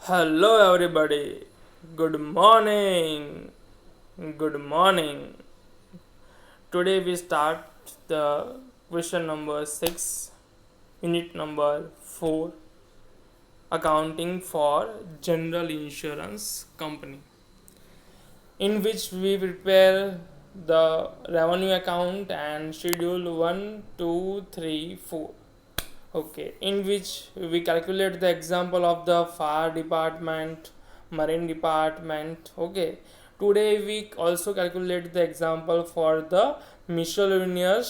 Hello, everybody. Good morning. Good morning. Today we start the question number 6, unit number 4, accounting for general insurance company, in which we prepare the revenue account and schedule 1, 2, 3, 4. Okay, in which we calculate the example of the fire department, marine department. Okay, today we also calculate the example for the miscellaneous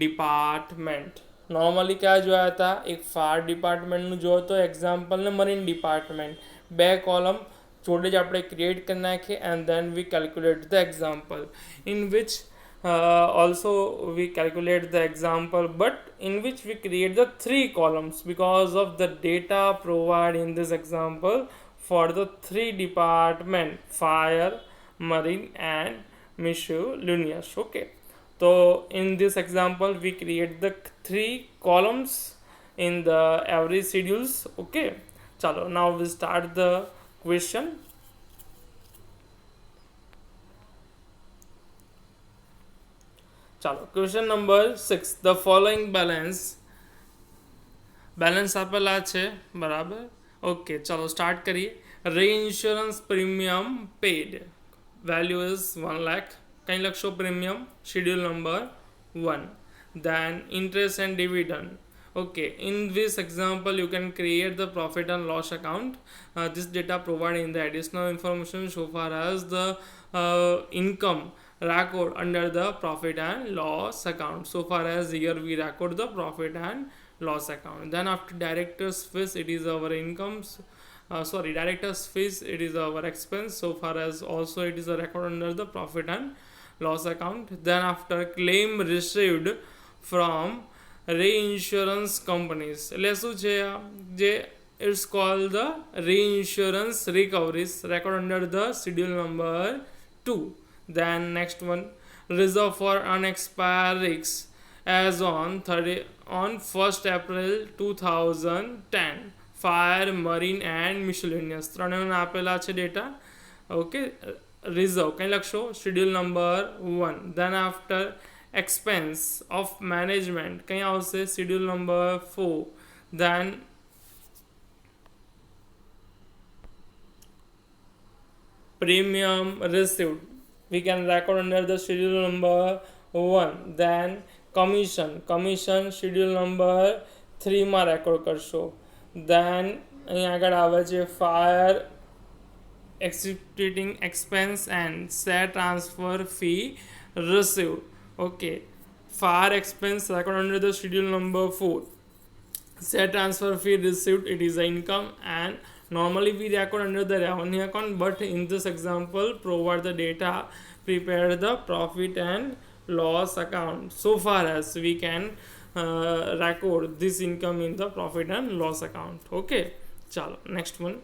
department. Normally ક્યાં જોયા હતા એક fire ડિપાર્ટમેન્ટનું જો તો example ને marine department બે column જોડે જ આપણે ક્રિએટ કરી નાખીએ and then we calculate the example in which also we calculate the example, but in which we create the three columns because of the data provided in this example for the three department: fire, marine and miscellaneous. Okay, so in this example we create the three columns in the every schedules. Okay, chalo, now we start the question. ચાલો question number 6 the following balance આપેલા છે બરાબર. Okay ચાલો start કરીએ. Reinsurance premium paid value is 1 lakh. કંઈ લખશો premium schedule number 1. Then interest and dividend. Okay, in this example you can create the profit and loss account. This data provided in the additional information so far as the income record under the profit and loss account. So far as here we record the profit and loss account. Then after director's fees it is our incomes. Director's fees it is our expense. So far as also it is a record under the profit and loss account. Then after claim received from reinsurance companies, એટલે શું છે જે it's called the reinsurance recoveries record under the schedule number 2. Then next one, reserve for unexpired risks as on 1st April 2010, fire, marine and miscellaneous ત્રણેયના આપેલા છે data. Okay, reserve કંઈ લખશો schedule number 1. Then after expense of management કંઈ આવશે schedule number 4. Then premium received we can record under the schedule number 1. Then commission schedule number 3 માં record કરશો. Then અહીં આગળ આવે છે fire executing expense and share transfer fee received. Okay, fire expense record under the schedule number 4. Share transfer fee received it is the income, and normally we record under the revenue account, but in this example provide the data prepare the profit and loss account. So far as we can record this income in the profit and loss account. Okay, chalo next one.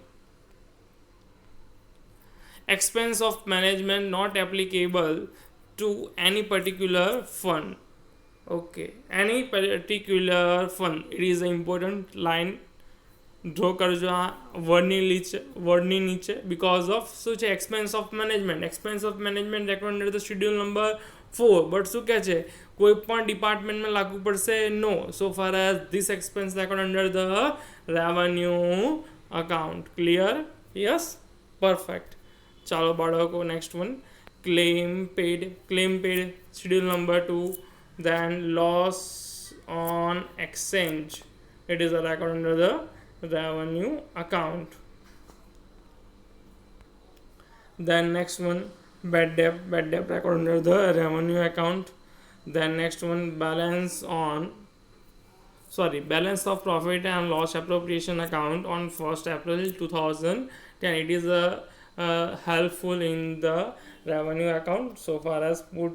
Expense of management not applicable to any particular fund. Okay, any particular fund it is an important line draw કરજો આ વર્ડની નીચે because of શું છે expense of management record under the schedule number 4. But શું કહે છે કોઈ પણ ડિપાર્ટમેન્ટમાં લાગુ પડશે no. So far as this expense record under the revenue account. Clear? Yes, perfect. ચાલો બાળકો next one, claim paid schedule number 2. Then loss on exchange it is a record under the revenue account. Then next one, bad debt record under the revenue account. Then next one, balance of profit and loss appropriation account on 1st April 2010 it is helpful in the revenue account. So far as put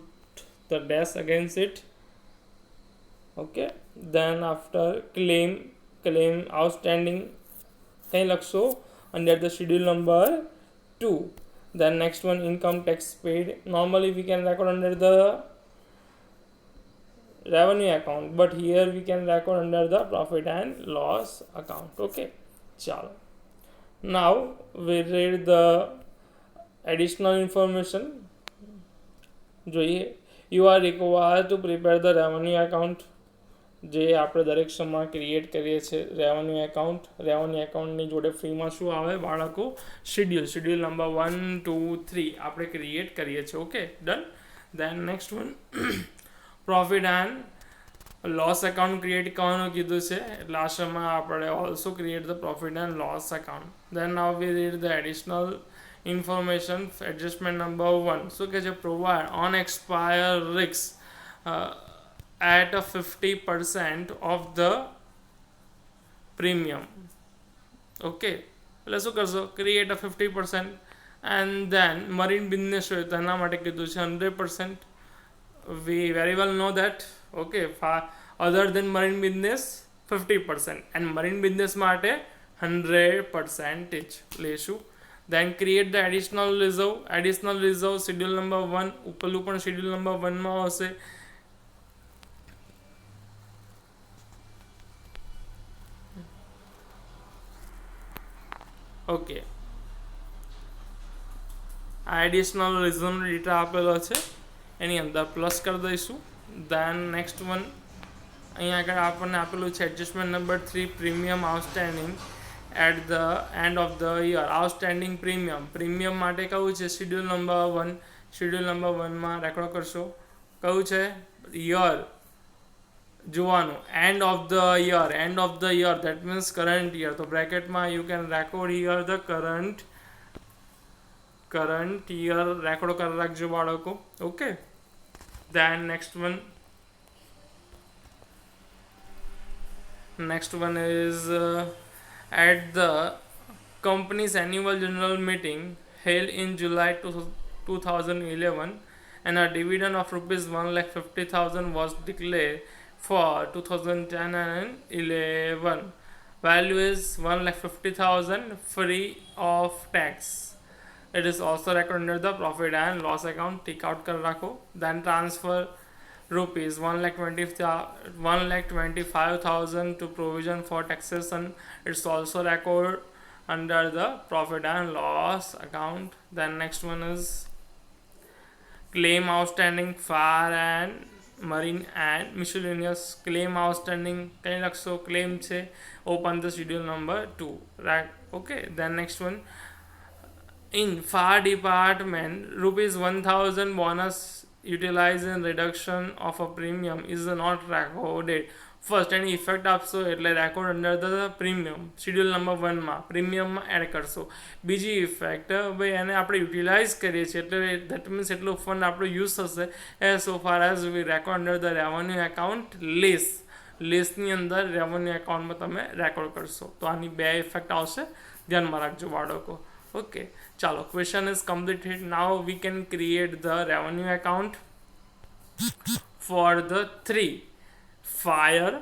the dash against it. Okay, then after claim outstanding કંઈ લખશો under the schedule number 2. Then next one, income tax paid normally we can record under the revenue account, but here we can record under the profit and loss account. Okay, chalo Now we read the additional information. જોઈએ you are required to prepare the revenue account, જે આપણે દરેક સમમાં create કરીએ છીએ revenue એકાઉન્ટની જોડે ફ્રીમાં શું આવે બાળકો, શિડ્યુલ નંબર 1, 2, 3 આપણે ક્રિએટ કરીએ છીએ. Okay, done. Then next one profit and loss account create કરવાનું કીધું છે, એટલે આ સમયમાં આપણે also create the profit and loss account. Then now we read the additional information. Adjustment number 1 શું કે છે, provide on expire risks at a 50% of the premium. Okay, એટલે શું કરશો, create a 50%. And then marine business હોય તો એના માટે કીધું છે 100%. We very well know that. Okay, other than marine business 50% and marine business માટે 100% લેશું. Then create the additional reserve schedule number 1 ઉપરલું પણ schedule number 1 માં હશે. ઓકે, આ એડિશનલ રિઝર્વ ડેટા આપેલો છે એની અંદર પ્લસ કરી દઈશું. દેન નેક્સ્ટ વન અહીંયા આગળ આપણને આપેલું છે adjustment number 3 premium outstanding at the end of the year. Outstanding premium માટે કયું છે, શિડ્યુલ નંબર 1. શિડ્યુલ નંબર 1માં રેકોર્ડ કરશો, કયું છે, યર જોવાનું, end of the year that means current year. તો બ્રેકેટમાં you can record here the current year record કરી રાખજો બાળકો. Okay, then next one is at the company's annual general meeting held in July 2011, and a dividend of rupees 1,50,000 was declared for 2010 and 11. Value is 1,50,000 free of tax. It is also recorded under the profit and loss account. Take out kar rakho. Then transfer rupees 1,25,000 to provision for taxation. It's also recorded under the profit and loss account. Then next one is claim outstanding fire and marine and miscellaneous. Claim outstanding કઈ લખશો, claim છે, open the schedule number 2, right? Okay, then next one in fire department rupees 1,000 bonus utilized in reduction of a premium is not recorded. First એની effect આપશો એટલે record under the premium, schedule number 1માં પ્રીમિયમમાં add કરશો. બીજી effect, ભાઈ એને આપણે યુટિલાઇઝ કરીએ છીએ એટલે દેટ મીન્સ એટલું ફંડ આપણું યુઝ થશે as so far as we record under the revenue account લેસની અંદર રેવન્યુ એકાઉન્ટમાં તમે રેકોર્ડ કરશો. તો આની બે ઇફેક્ટ આવશે, ધ્યાનમાં રાખજો બાળકો. ઓકે, ચાલો, question is completed. Now we can create the revenue account for the 3 fire,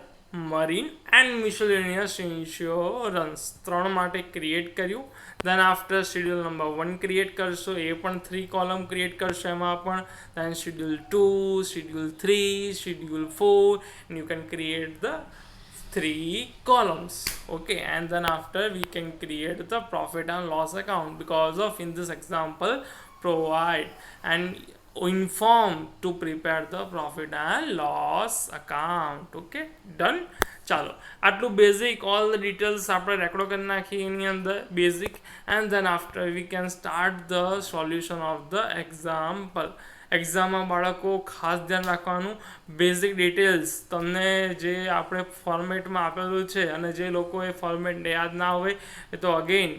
marine and miscellaneous insurance. 3 માટે ક્રિએટ કર્યું. Then after schedule number 1 create કરશો, એ પણ 3 કોલમ ક્રિએટ કરશો એમાં પણ. Then schedule 2, schedule 3, schedule 4, and you can create the 3 columns. Okay, and then after we can create the profit and loss account, because of in this example provide and inform to prepare the profit and loss account. Okay, done. ચાલો, આટલું basic all the details આપણે record કરી નાખીએ એની અંદર basic. And then after we can start the solution of the example. એક્ઝામમાં બાળકો ખાસ ધ્યાન રાખવાનું, બેઝિક ડિટેલ્સ તમને જે આપણે ફોર્મેટમાં આપેલું છે અને જે લોકોએ ફોર્મેટ યાદ ના હોય એ તો અગેઇન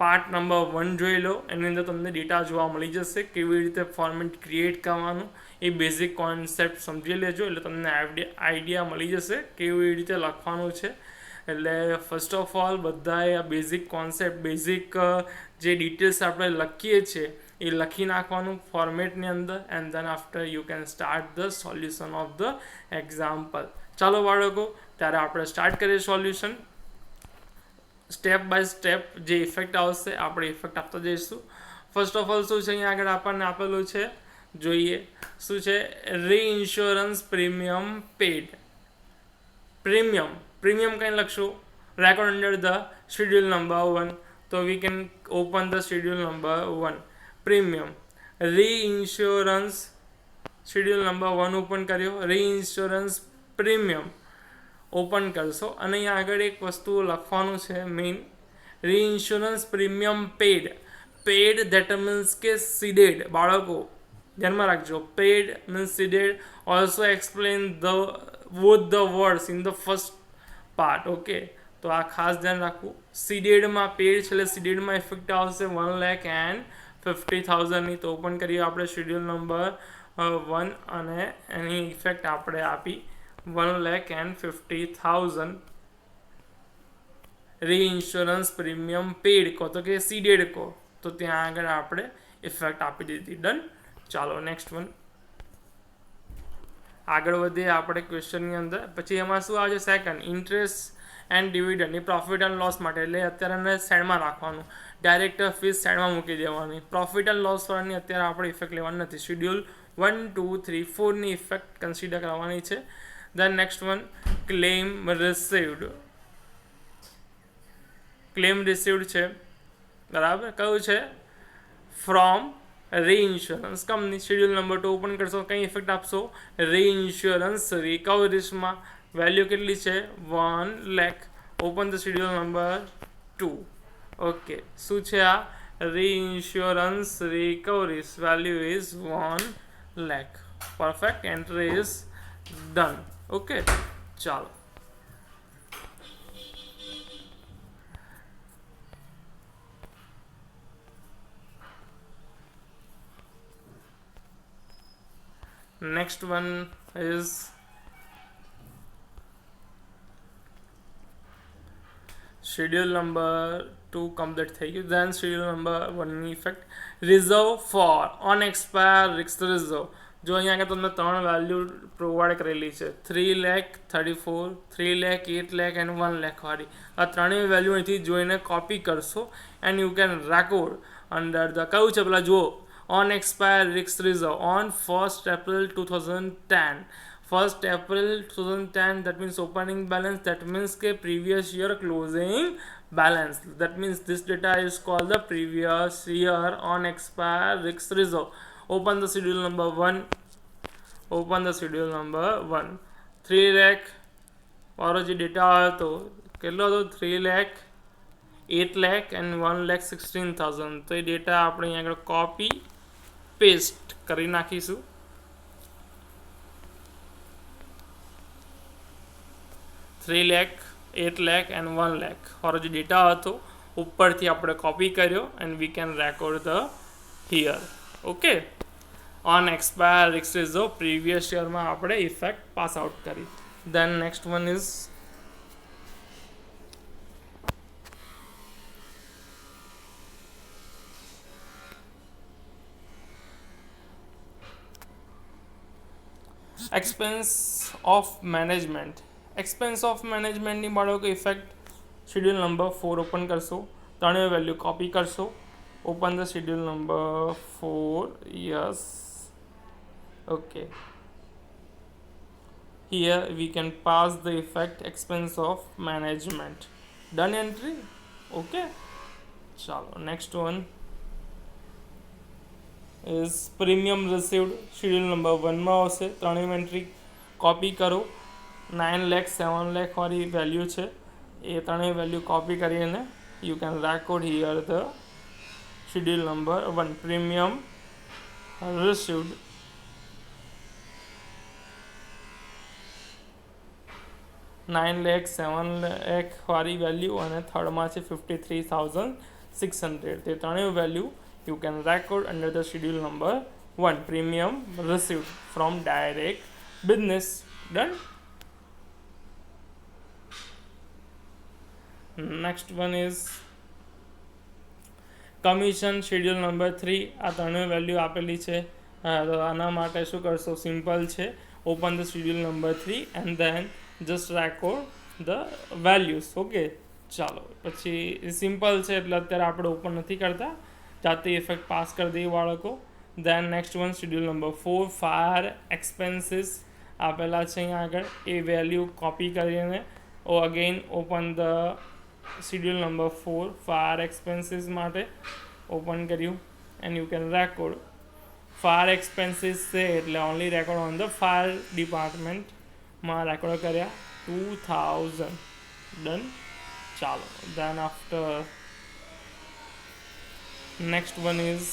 પાર્ટ નંબર 1 જોઈ લો, એની અંદર તમને ડેટા જોવા મળી જશે કેવી રીતે ફોર્મેટ ક્રિએટ કરવાનું. એ બેઝિક કોન્સેપ્ટ સમજી લેજો એટલે તમને આઈડિયા મળી જશે કેવી રીતે લખવાનું છે. એટલે ફર્સ્ટ ઓફ ઓલ બધાએ આ બેઝિક કોન્સેપ્ટ, બેઝિક જે ડિટેલ્સ આપણે લખીએ છીએ એ લખી નાખવાનું ફોર્મેટની અંદર. And then after you can start the solution of the example. ચાલો બાળકો, ત્યારે આપણે સ્ટાર્ટ કરીએ સોલ્યુશન. સ્ટેપ બાય સ્ટેપ જે ઇફેક્ટ આવશે આપણે ઇફેક્ટ આપતા જઈશું. ફર્સ્ટ ઓફ ઓલ શું છે, અહીંયા આગળ આપણને આપેલું છે, જોઈએ શું છે, રીઇન્સ્યોરન્સ પ્રીમિયમ પેડ. પ્રીમિયમ કંઈ લખશું, record under the schedule number 1. तो we can open the schedule number 1 premium reinsurance schedule number 1 open કર્યો रीइंश्योरન્સ પ્રીમિયમ ઓપન કરશો અને અહીંયા આગળ એક વસ્તુ લખવાનું છે main reinsurance premium paid that means કે સીડેડ બાળકો ધ્યાનમાં રાખજો paid means ceded also explain the both the words in the first part okay તો આ ખાસ ધ્યાન રાખવું સીડેડમાં પેડ છે એટલે સીડેડમાં ઇફેક્ટ આવશે 1,50,000ની તો ઓપન કરીએ આપણે શેડ્યુલ નંબર 1 અને એની ઇફેક્ટ આપણે આપી 1,50,000 रीइंश्योरન્સ પ્રીમિયમ પેડ કહો તો કે સીડેડ કહો તો ત્યાં આગળ આપણે ઇફેક્ટ આપી દીધી ડન ચાલો નેક્સ્ટ વન આગળ વધીએ આપણે ક્વેશ્ચનની અંદર પછી એમાં શું આવે છે second interest and dividend A profit and loss માટે એટલે અત્યારે સાઈડમાં રાખવાનું ડાયરેક્ટ ફીસ સાઈડમાં મૂકી દેવાની પ્રોફિટ એન્ડ લોસ વાળાની અત્યારે આપણે ઇફેક્ટ લેવાની નથી શેડ્યુલ 1, 2, 3, 4ની ઇફેક્ટ કન્સિડર કરવાની છે then next one claim received છે બરાબર કયું છે from reinsurance company schedule number 2 open કરશો કંઈ ઇફેક્ટ આપશો रीइंश्योरન્સ રિકવરીઝમાં વેલ્યુ કેટલી છે 1 lakh open the schedule number 2 okay શું છે આ reinsurance recoveries value is 1 lakh perfect entry is done okay ચાલો next one is schedule number 2 complete થઈ ગયું then schedule number 1 ની effect reserve for unexpired risk reserve જો અહીંયા આગળ તમને ત્રણ વેલ્યુ પ્રોવાઈડ કરેલી છે 3,34,00,000 3,08,00,000 એન્ડ 1 લાખ વાળી આ ત્રણેય વેલ્યુ અહીંથી જોઈને કોપી કરશો and you can record under the કયું છે પેલા જુઓ unexpired risk reserve on 1st April 2010 1st April 2010 that means opening balance that means ke previous year closing balance that means this data is called the previous year unexpired risk reserve open the schedule number 1 open the schedule number 1 3 lakh વાળો જે data હતો કેટલો હતો 3 lakh 8 lakh and 1,16,000 તો એ data આપણે અહીંયા આગળ copy paste કરી નાખીશું 3 lakh 8 lakh and 1 lakh વાળો જે ડેટા હતો ઉપરથી આપણે કોપી કર્યો and we can record the here okay on expire risk reserve previous year માં આપણે ઇફેક્ટ પાસ આઉટ કરી then next one is expense of management ની બાળકો ઇફેક્ટ શેડ્યુલ નંબર 4 ઓપન કરશો ત્રણેય વેલ્યુ કોપી કરશો open the schedule number 4 yes okay here we can pass the effect expense of management done entry okay chalo next one is premium received schedule number 1 માં આવશે ત્રણેય entry copy કરો 9 lakh 7 lakh વાળી value છે એ ત્રણેય value copy કરીને you can record here the schedule number 1 premium received 9 lakh 7 lakh વાળી value અને થર્ડમાં છે 53,600 તે ત્રણેય value you can record under the schedule number 1 premium received from direct business done next one is commission schedule number 3 આ ત્રણેય value આપેલી છે તો આના માટે શું કરશો સિમ્પલ છે open the schedule number 3 and then just record the values okay ચાલો પછી સિમ્પલ છે એટલે અત્યારે આપણે ઓપન નથી કરતા જાતે ઇફેક્ટ પાસ કરી દઈએ બાળકો then next one schedule number 4 fire expenses આપેલા છે અહીંયા આગળ એ વેલ્યુ કોપી કરીને again open the schedule number 4 fire expenses માટે ઓપન કર્યું and you can record fire expenses છે એટલે only record on the fire ડિપાર્ટમેન્ટમાં રેકોર્ડ કર્યા 2000 ડન. ચાલો then after next one is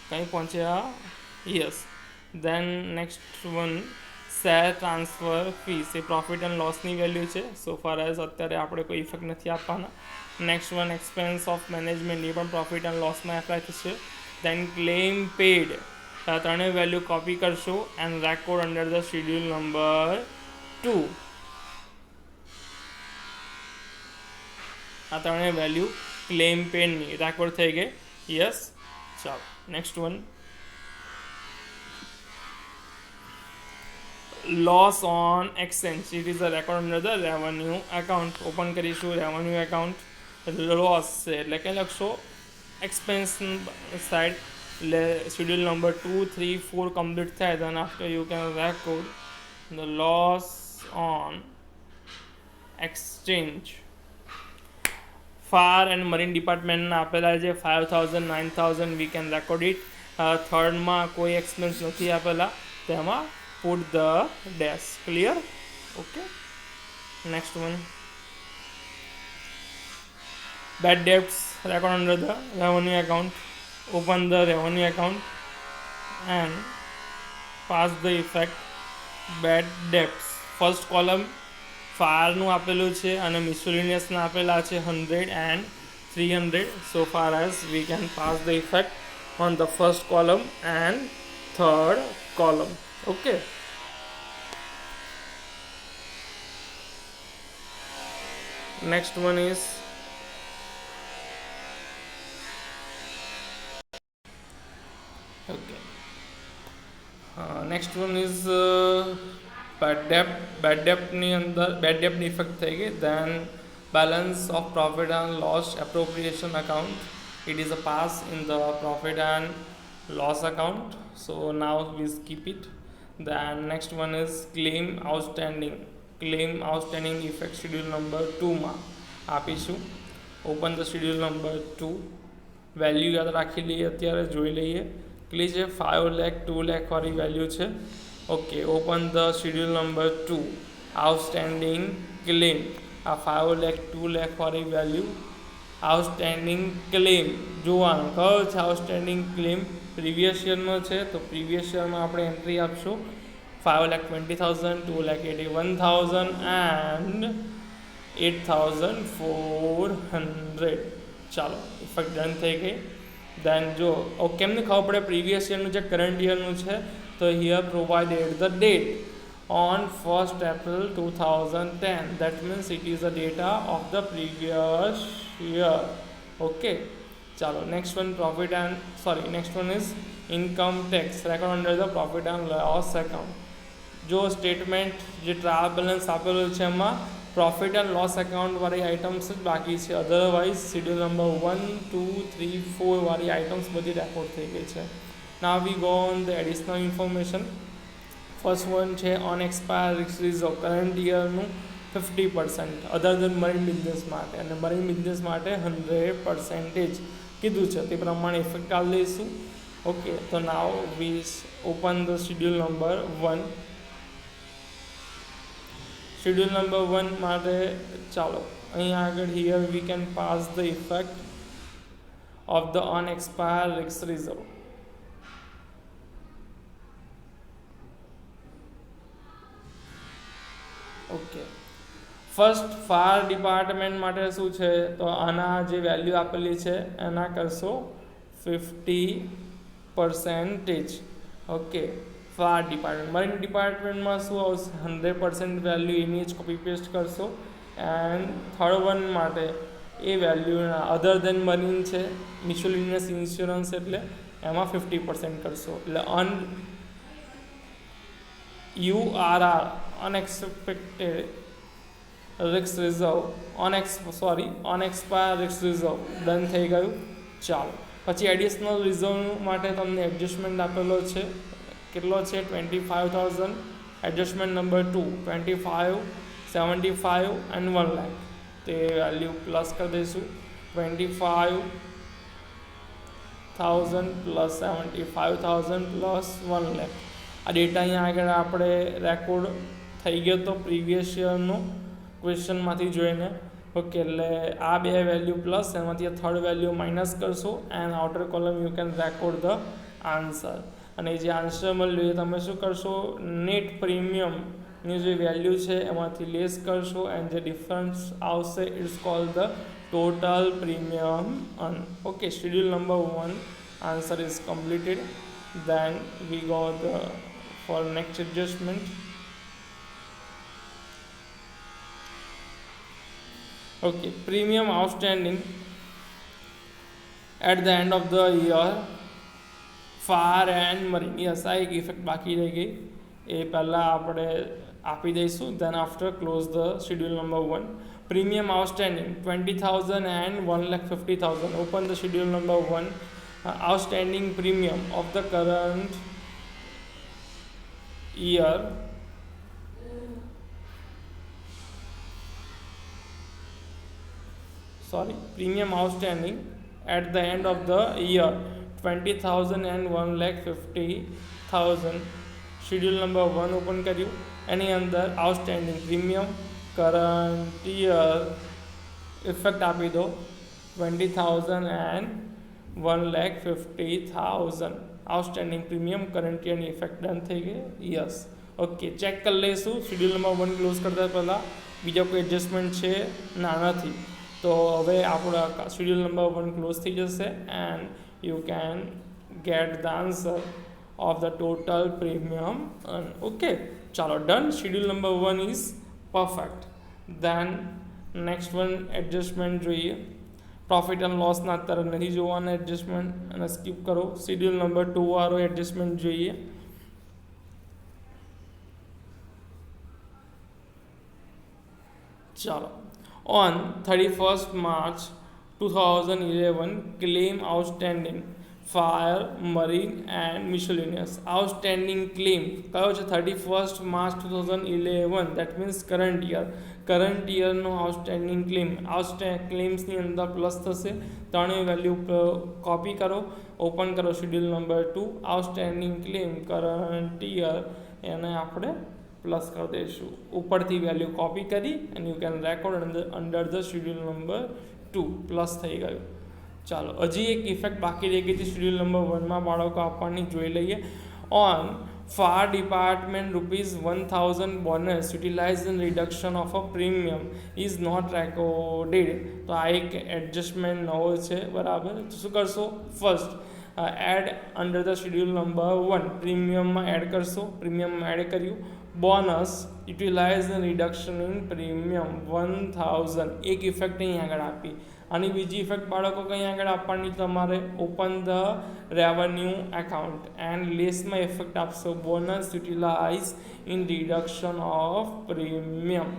કहीं પહોંચ્યા yes then next one share transfer fees એ પ્રોફિટ એન્ડ લોસની વેલ્યુ છે સો ફાર એઝ અત્યારે આપણે કોઈ ઇફેક્ટ નથી આપવાના. Next one expense of management એ પણ પ્રોફિટ એન્ડ લોસમાં એપ્લાય થશે. દેન ક્લેમ પેડ આ ત્રણેય વેલ્યુ કોપી કરશો and record under the schedule number 2. આ ત્રણેય વેલ્યુ ક્લેમ પેડની રેકોર્ડ થઈ ગઈ યસ. ચાલો next one loss on exchange it is a record under the revenue account. Open કરીશું રેવન્યુ એકાઉન્ટ લોસ છે એટલે કે લખશો એક્સપેન્સ સાઇડ એટલે શેડ્યુલ નંબર 2, 3, 4 કમ્પ્લીટ થાય then after you can record the loss on exchange. Fire and marine ડિપાર્ટમેન્ટના આપેલા છે 5000 9000 વી કેન રેકોર્ડ ઇટ. થર્ડમાં કોઈ એક્સપેન્સ નથી આપેલા તેમાં put the dash. Clear? Okay. Next one, bad debts record under the revenue account. Open the revenue account and pass the effect bad debts. First column ફાયરનું આપેલું છે અને મિસેલેનિયસના આપેલા છે 100 and 300. So far as we can pass the effect on the first column and third column. Okay. Next one is okay. Next one is bad debt. Bad debt ની અંદર bad debt ની effect થઈ ગઈ. Then balance of profit and loss appropriation account. It is a pass in the profit and loss account. So now we skip it. Then next one is claim outstanding. Claim outstanding effect schedule number 2 માં આપીશું. Open the schedule number 2 value યાદ રાખી લઈએ અત્યારે જોઈ લઈએ કેટલી છે 5 લાખ 2 લાખ વાળી વેલ્યુ છે. Okay open the schedule number 2 outstanding claim આ 5 લાખ 2 લાખ વાળી વેલ્યુ આઉટસ્ટેન્ડિંગ ક્લેમ જોવાનું કયો છે આઉટસ્ટેન્ડિંગ ક્લેમ પ્રીવિયસ યરનો છે તો પ્રીવિયસ યરમાં આપણે એન્ટ્રી આપશું 5,20,000, 2,81,000 and 8,400. ચાલો ઇફેક્ટ ડન થઈ ગઈ. દેન જો કેમને ખબર પડે પ્રીવિયસ યરનું જે કરંટ યરનું છે તો here provided the date on 1st April 2010. That means it is the data of the previous year. Okay. ચાલો next one profit and next one is income tax record under the profit and loss account. જો statement જે trial balance આપેલું છે એમાં profit and loss એકાઉન્ટવાળી items જ બાકી છે. Otherwise schedule number 1, 2, 3, 4 વાળી આઇટમ્સ બધી રેકોર્ડ થઈ ગઈ છે. Now we go on the additional information. First one છે ઓન એક્સપાયર રિઝર્વ કરંટ યરનું 50% અધર દેન મરીન બિઝનેસ માટે અને મરીન બિઝનેસ માટે 100% કીધું છે તે પ્રમાણે ઇફેક્ટ કાઢી લઈશું. ઓકે તો now we open the schedule number 1. Schedule number 1 માટે ચાલો અહીંયા આગળ here we can pass the effect of the unexpire reserve. Okay first fire department માટે શું છે તો આના જે વેલ્યુ આપેલી છે એના કરશો 50%. ઓકે ફાયર ડિપાર્ટમેન્ટ મરીન ડિપાર્ટમેન્ટમાં શું આવશે 100% વેલ્યુ એની જ કોપી પેસ્ટ કરશો. એન્ડ થર્ડ વન માટે એ વેલ્યુના અધર દેન મરીન છે મિસેલેનિયસ ઇન્સ્યોરન્સ એટલે એમાં 50% કરશો એટલે URR unexpected risk reserve unexpired risk reserve done થઈ ગયું. ચાલો પછી એડિશનલ રિઝર્વ માટે તમને એડજસ્ટમેન્ટ આપેલો છે કેટલો છે 25,000. એડજસ્ટમેન્ટ નંબર 2 25 75 एंड 1 लाख तो वैल्यू प्लस कर दईशू 25,000 प्लस 75,000 प्लस 1 लाख आ डेटा अहीं आगळ आपणे रेकॉर्ड थई गयो तो प्रीवियस ईयरनो क्वेश्चन मांथी जोईने ओके એટલે આ બે વેલ્યુ પ્લસ એમાંથી થર્ડ વેલ્યુ માઇનસ કરશો and outer column you can record the answer અને જે આન્સર મળ્યું એ તમે શું કરશો નેટ પ્રીમિયમની જે વેલ્યુ છે એમાંથી લેસ કરશો એન્ડ જે ડિફરન્સ આવશે it's called the total premium earn okay schedule number 1 answer is completed then we go for next adjustment. Okay, premium outstanding at the end of the year far and marine yes આ એક effect બાકી રહી ગઈ એ પહેલાં આપણે આપી દઈશું then after close the schedule number 1 premium outstanding 20,000 and 1,50,000 open the schedule number 1 outstanding premium of the current year premium outstanding at the end of the year 20,000 and 1,50,000 schedule number 1 open કર્યું એની અંદર outstanding premium current year effect આપી દો 20,000 and 1,50,000 outstanding premium current યરની effect done થઈ ગઈ yes okay check કરી લઈશું schedule number 1 close કરતા પહેલાં બીજા કોઈ એડજસ્ટમેન્ટ છે ના નથી તો હવે આપણો શેડ્યુલ નંબર 1 ક્લોઝ થઈ જશે and you can get the answer of the total premium okay ચાલો done schedule number 1 is perfect then next one adjustment જોઈએ प्रॉफिट एंड लॉस ना अत्यारे नहीं जोवाना एडजस्टमेंट અને સ્કીપ કરો શેડ્યુલ નંબર 2 વાળો એડજસ્ટમેન્ટ જોઈએ ચાલો on 31st March 2011 claim outstanding fire marine and miscellaneous outstanding claim કયો છે 31st March 2011 that means current યરનો outstanding ક્લેમ્સની અંદર પ્લસ થશે ત્રણેય વેલ્યુ કોપી કરો ઓપન કરો schedule number 2 outstanding claim current year એને આપણે પ્લસ કરી દઈશું ઉપરથી વેલ્યુ કોપી કરી and you can record under the schedule number 2 plus થઈ ગયું ચાલો હજી એક ઇફેક્ટ બાકી રહી ગઈ હતી શેડ્યુલ નંબર 1માં બાળકો આપવાની જોઈ લઈએ on fire department rupees 1,000 bonus utilized in reduction of a premium is not recorded તો આ એક એડજસ્ટમેન્ટ નવો છે બરાબર તો શું કરશો first add under the schedule number 1 પ્રીમિયમમાં એડ કરશો પ્રીમિયમમાં એડ કર્યું bonus utilise in reduction in premium 1,000 એક ઇફેક્ટ અહીં આગળ આપી આની બીજી ઇફેક્ટ બાળકો કંઈ આગળ આપવાની તમારે open the revenue account and લેસમાં ઇફેક્ટ આપશો bonus utilise in reduction of premium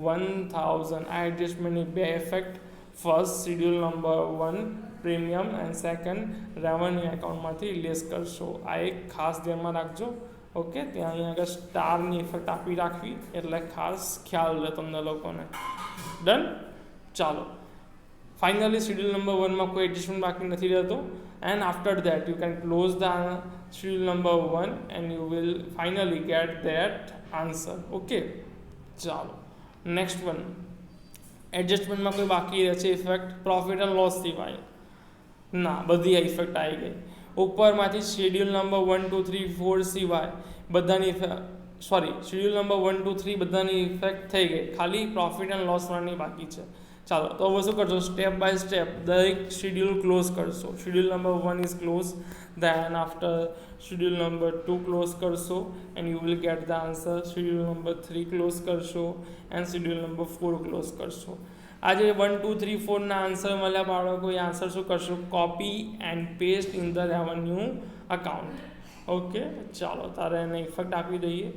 1,000 આ એડજસ્ટમેન્ટની બે effect first schedule number 1 premium and second revenue એકાઉન્ટમાંથી લેસ કરશો આ એક ખાસ ધ્યાનમાં રાખજો ઓકે ત્યાં અહીં આગળ સ્ટારની ઇફેક્ટ આપી રાખવી એટલે ખાસ ખ્યાલ રહે તમને લોકોને ડન ચાલો ફાઇનલી શેડ્યુલ નંબર 1 માં કોઈ એડજસ્ટમેન્ટ બાકી નથી રહેતો and after that you can close the schedule number 1 and you will finally get that answer okay ચાલો નેક્સ્ટ વન એડજસ્ટમેન્ટમાં કોઈ બાકી રહે છે ઇફેક્ટ પ્રોફિટ એન્ડ લોસ સિવાય ના બધી આ ઇફેક્ટ આવી ગઈ ઉપરમાંથી શેડ્યુલ નંબર 1 2 3 4 સિવાય બધાની શેડ્યુલ નંબર 1 2 3 બધાની ઇફેક્ટ થઈ ગઈ ખાલી પ્રોફિટ એન્ડ લોસ વાળાની બાકી છે ચાલો તો હવે શું કરશો સ્ટેપ બાય સ્ટેપ દરેક શેડ્યુલ ક્લોઝ કરશો schedule number 1 is close then after schedule number 2 close કરશો and you will get the answer schedule number 3 close કરશો એન્ડ શેડ્યુલ નંબર 4 ક્લોઝ કરશો આજે 1 2 3 4 ના આન્સર મળ્યા બાળકો એ આન્સર શું કરશો copy and paste in the revenue account okay ચાલો તારે એને ઇફેક્ટ આપી દઈએ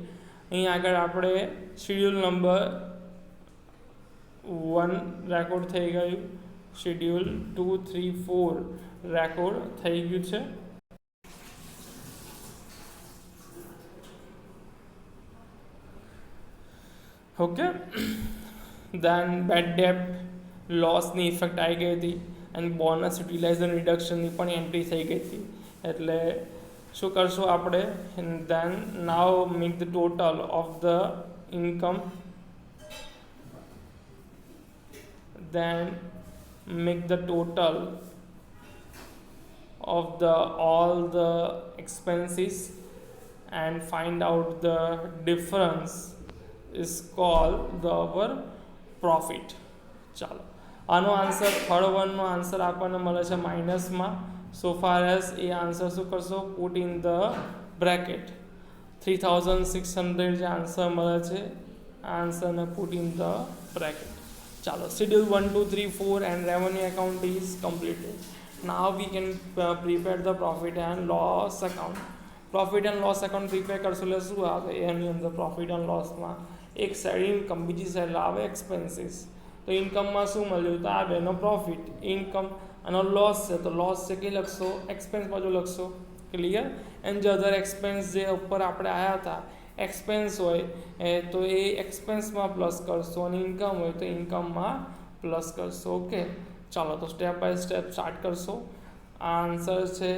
અહીં આગળ આપણે શેડ્યુલ નંબર 1 રેકોર્ડ થઈ ગયું શેડ્યુલ 2 3 4 રેકોર્ડ થઈ ગયું છે ઓકે. દેન બેડ ડેટ લોસની ઇફેક્ટ આવી ગઈ હતી અને બોનસ યુટિલાઇઝેશન રિડક્શનની પણ એન્ટ્રી થઈ ગઈ હતી. એટલે શું કરશું આપણે? Then now make the total of the income, then make the total of the all the expenses and find out the difference is called the our profit. ચાલો, આનો આન્સર થર્ડ વનનો આન્સર આપણને મળે છે માઇનસમાં. So far as a answer શું કરશો? Put in the bracket 3600 જે answer મળે છે આ આન્સરને put in the bracket. Chalo, schedule 1, 2, 3, 4 and revenue account is completed. Now we can prepare the profit and loss account. Profit and loss account prepare કરશું એટલે શું આવે એની અંદર? પ્રોફિટ એન્ડ લોસમાં એક સાઈડ ઇન્કમ, બીજી સાઈડ આવે એક્સપેન્સીસ. તો ઇન્કમમાં શું મળ્યું? તો આવે એનો પ્રોફિટ. ઇન્કમ અને લોસ છે તો લોસ છે કે લખશો? એક્સપેન્સ બાજુ લખશો. ક્લિયર? એન્ડ જે અધર એક્સપેન્સ જે ઉપર આપણે આવ્યા હતા એક્સપેન્સ હોય તો એ એક્સપેન્સમાં પ્લસ કરશો અને ઇન્કમ હોય તો ઇન્કમમાં પ્લસ કરશો. ઓકે, ચાલો તો સ્ટેપ બાય સ્ટેપ સ્ટાર્ટ કરશો. આ આન્સર છે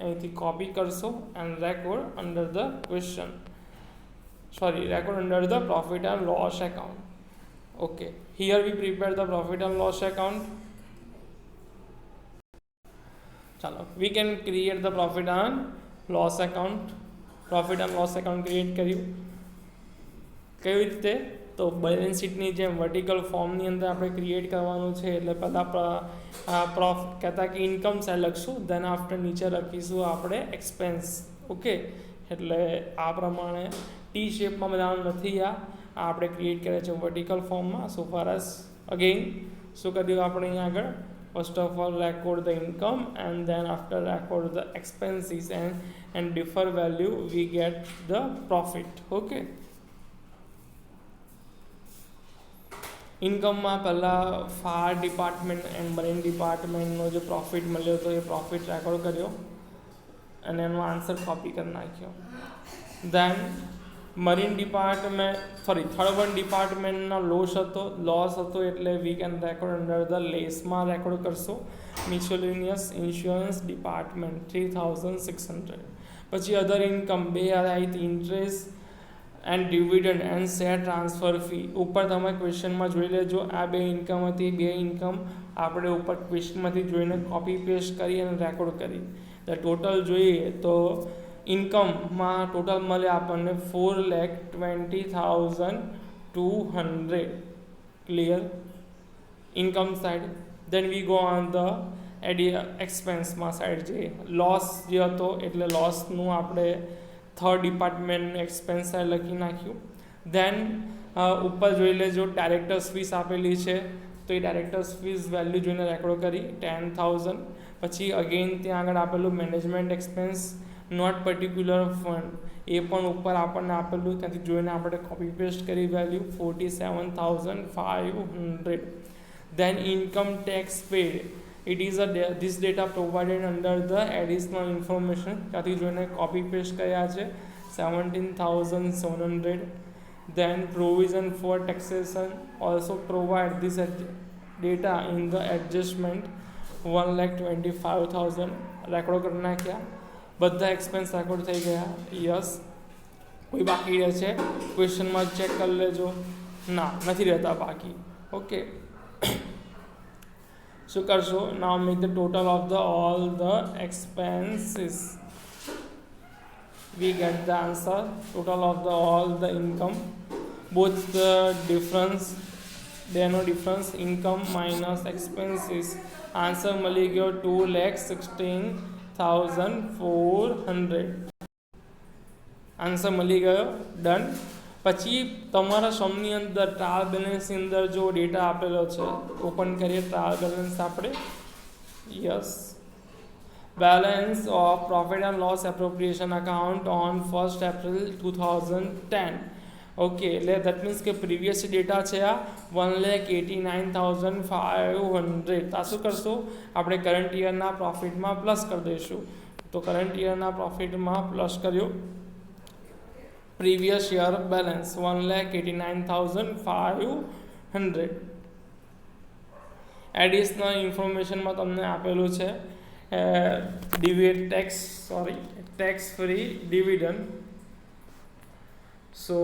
અહીંથી કોપી કરશો and record under the question, record under the profit and loss account. Okay, here we prepare the profit and loss account. ચાલો, we can create the profit and loss account. Profit and loss account create કર્યું. કેવી રીતે? તો balance શીટની જેમ vertical ફોર્મની અંદર આપણે create કરવાનું છે. એટલે પહેલાં કહેતા કે ઇન્કમ સાઈડ લખશું, દેન આફ્ટર નીચે લખીશું આપણે એક્સપેન્સ. ઓકે, એટલે આ પ્રમાણે ટી શેપમાં બધા નથી. આ આપણે ક્રિએટ કર્યા છે વર્ટિકલ ફોર્મમાં. સો ફાર એઝ અગેન શું કર્યું આપણે અહીંયા આગળ? First of all, record the income and then after record the expenses and differ value we get the profit. Okay. ઇન્કમમાં પહેલાં ફાયર ડિપાર્ટમેન્ટ એન્ડ મરીન ડિપાર્ટમેન્ટનો જે પ્રોફિટ મળ્યો હતો એ પ્રોફિટ રેકોર્ડ કર્યો અને એનો આન્સર કોપી કરી નાખ્યો. દેન મરીન થર્ડ વન ડિપાર્ટમેન્ટનો લોસ હતો એટલે we can record under the લેસમાં રેકોર્ડ કરશો. Miscellaneous insurance department 3600. પછી other income 2000 interest and dividend and share transfer fee. ઉપર તમે ક્વેશ્ચનમાં જોઈ લેજો. આ બે ઇન્કમ હતી. બે ઇન્કમ આપણે ઉપર ક્વેશ્ચનમાંથી જોઈને કોપી પેસ્ટ કરી અને રેકોર્ડ કરી. ધ ટોટલ જોઈએ તો ઇન્કમમાં ટોટલ મળે આપણને 4,20,200. Clear? Income side. Then we go on the એક્સપેન્સમાં સાઇડ જઈએ. લોસ જે હતો એટલે લોસનું આપણે થર્ડ ડિપાર્ટમેન્ટ એક્સપેન્સ સાઇડ લખી નાખ્યું. દેન ઉપર જોઈ લેજો ડાયરેક્ટર્સ ફીસ આપેલી છે તો એ ડાયરેક્ટર્સ ફીસ વેલ્યુ જોઈને રેકોર્ડ કરી 10,000. પછી અગેન ત્યાં આગળ આપેલું management expense not particular fund એ પણ ઉપર આપણને આપેલું, ત્યાંથી જોઈને આપણે કોપી પેસ્ટ કરી value 47,500. Then income tax paid, it is this data provided under the additional information, ત્યાંથી જોઈને કોપી પેસ્ટ કર્યા છે 17,700. Then provision for taxation also provide this data in the adjustment 1,25,000. Record કરી નાખ્યા. બધા એક્સપેન્સ રેકોર્ડ થઈ ગયા. યસ. કોઈ બાકી રહે છે ક્વેશ્ચનમાં ચેક કરી લેજો. ના, નથી રહેતા બાકી. ઓકે, શું કરશો? Now make the total of the all the expenses. We get the answer total of the all the income, both the difference, there no difference, income minus expenses. Answer મળી ગયો 2,16,400. આન્સર મળી ગયો. Done. પછી તમારા સમની અંદર trial બેલેન્સની અંદર જો data આપેલો છે ઓપન કરીએ ટ્રાયલ બેલેન્સ આપણે. Yes. Balance of profit and loss appropriation account on 1st April 2010. Okay, એટલે દેટ મીન્સ કે પ્રીવિયસ ડેટા છે આ 1,89,500. આ શું કરશું? આપણે કરંટ યરના પ્રોફિટમાં પ્લસ કરી દઈશું. તો કરંટ યરના પ્રોફિટમાં પ્લસ કર્યો. previous year balance 1,89,500. એડિશનલ ઇન્ફોર્મેશનમાં તમને આપેલું છે ટેક્સ ફ્રી ડિવિડન્ડ. સો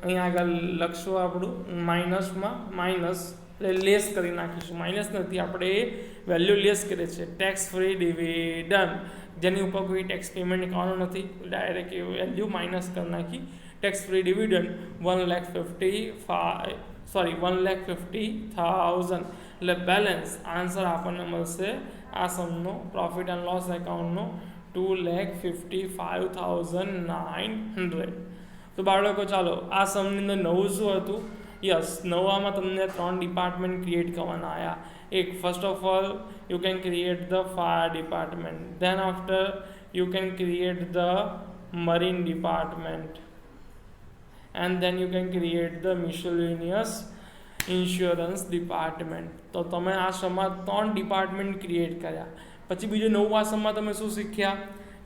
અહીંયા આગળ લખશું આપણું માઇનસમાં માઇનસ એટલે લેસ કરી નાખીશું. માઇનસ નથી, આપણે એ વેલ્યુ લેસ કરીએ છીએ. ટેક્સ ફ્રી ડિવિડન્ડ જેની ઉપર કોઈ ટેક્સ પેમેન્ટ કરવાનું નથી, ડાયરેક્ટ એ વેલ્યુ માઇનસ કરી નાખી. ટેક્સ ફ્રી ડિવિડન્ડ 1,50,000 એટલે બેલેન્સ આન્સર આપણને મળશે આ સમનો પ્રોફિટ એન્ડ લોસ એકાઉન્ટનો 2,55,900. તો બાળકો ચાલો આ સમની અંદર નવું શું હતું? યસ, નવામાં તમને 3 ડિપાર્ટમેન્ટ ક્રિએટ કરવાના આવ્યા. એક, first of all you can create the fire department, than after you can create the marine department, and then you can create the miscellaneous insurance department. તો તમે આ સમમાં 3 ડિપાર્ટમેન્ટ ક્રિએટ કર્યા. પછી બીજું નવું આસમમાં તમે શું શીખ્યા?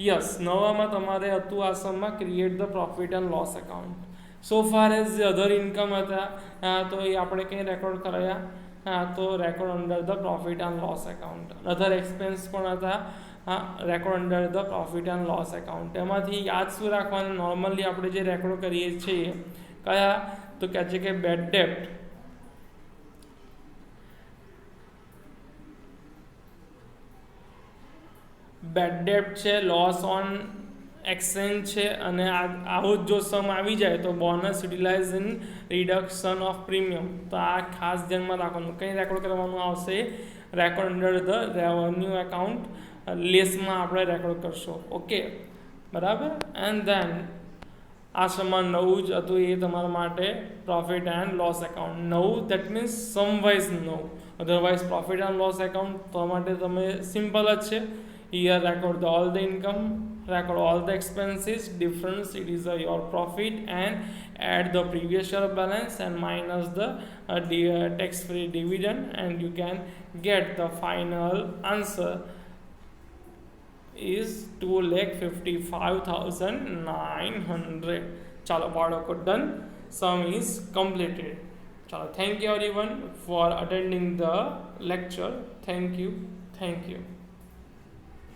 યસ, નવામાં તમારે હતું આસમમાં create the profit and loss account. So far as જે અધર ઇન્કમ હતા તો એ આપણે કંઈ રેકોર્ડ કરાયા? તો record under the profit and loss account. Other expense પણ હતા, record under the profit and loss account. એમાંથી યાદ શું રાખવાનું? નોર્મલી આપણે જે રેકોર્ડ કરીએ છીએ કયા? તો કહે છે કે બેડ ડેપ્ટ, બેડ ડેપ્ટ છે, લોસ ઓન એક્સચેન્જ છે, અને આવું જ જો સમ આવી જાય તો bonus utilise in reduction of premium. તો આ ખાસ ધ્યાનમાં રાખવાનું. કંઈ રેકોર્ડ કરવાનું આવશે? Record under the revenue account, લેસમાં આપણે રેકોર્ડ કરશું. ઓકે, બરાબર. એન્ડ ધેન આ સમમાં નવું જ હતું એ તમારા માટે પ્રોફિટ એન્ડ લોસ એકાઉન્ટ. નવું દેટ મીન્સ સમ વાઇઝ નવું, otherwise profit and loss account તો માટે તમે સિમ્પલ જ છે. Here record all the income, record all the expenses, difference it is your profit, and add the previous year balance and minus the tax free dividend, and you can get the final answer is 2,55,900. chalo balako done, sum is completed. chalo, thank you everyone for attending the lecture. Thank you.